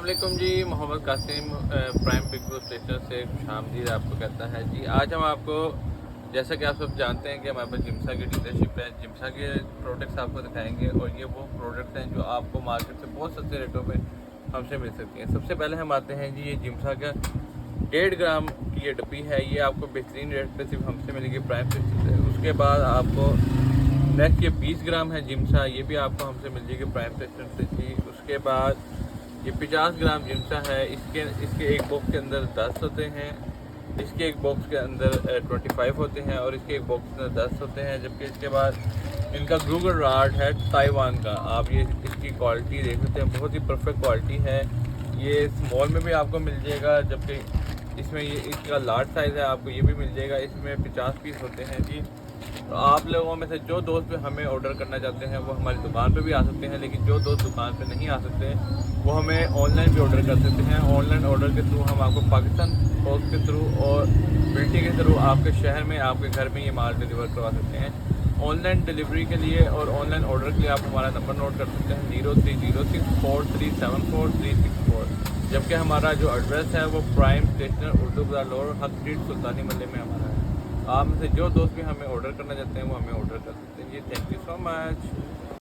वालेकुम जी, Mohammed Qasim prime big boss station से खुशामदीद आपको कहता है जी। आज हम आपको, जैसा कि आप सब जानते हैं कि हमारे पास जिम्सा की डीलरशिप है, जिम्सा के प्रोडक्ट्स आपको दिखाएंगे और ये वो प्रोडक्ट्स हैं जो आपको मार्केट से बहुत सस्ते रेटों में हमसे मिल सकती हैं। सबसे पहले हम आते हैं जी, ये जिम्सा का 1.5 ग्राम की ये डब्बी है, ये आपको बेहतरीन रेट पे सिर्फ हमसे मिलेगी प्राइम स्टेशन से। उसके बाद आपको नेक्स्ट ये 20 ग्राम है जिम्सा, ये भी आपको हमसे मिल जाएगी प्राइम स्टेशन से जी। उसके बाद ये 50 ग्राम जिम्सा है, इसके एक बॉक्स के अंदर 10 होते हैं, इसके एक बॉक्स के अंदर 25 होते हैं और इसके एक बॉक्स के अंदर 10 होते हैं। जबकि इसके बाद इनका गूगल राड है ताइवान का, आप ये इसकी क्वालिटी देख सकते हैं, बहुत ही परफेक्ट क्वालिटी है। ये स्मॉल में भी आपको मिल जाएगा, जबकि इसमें ये इसका लार्ज साइज़ है, आपको ये भी मिल जाएगा। इसमें 50 पीस होते हैं जी। तो आप लोगों में से जो दोस्त हमें ऑर्डर करना चाहते हैं वो हमारी दुकान पे भी आ सकते हैं, लेकिन जो दोस्त दुकान पे नहीं आ सकते वो हमें ऑनलाइन भी ऑर्डर कर सकते हैं। ऑनलाइन ऑर्डर के थ्रू हम आपको पाकिस्तान पोस्ट के थ्रू और बिल्टी के थ्रू आपके शहर में, आपके घर में ये माल डिलीवर करवा सकते हैं। ऑनलाइन डिलीवरी के लिए और ऑनलाइन ऑर्डर के लिए आप हमारा नंबर नोट कर सकते हैं 0306437434। जबकि हमारा जो एड्रेस है वो प्राइम स्टेशनर उर्दू बाजार लोअर हक स्ट्रीट सुल्तानी महल्ले में हमारा है। आप में से जो दोस्त भी हमें ऑर्डर करना चाहते हैं वो हमें ऑर्डर कर सकते हैं जी। Thank you so much.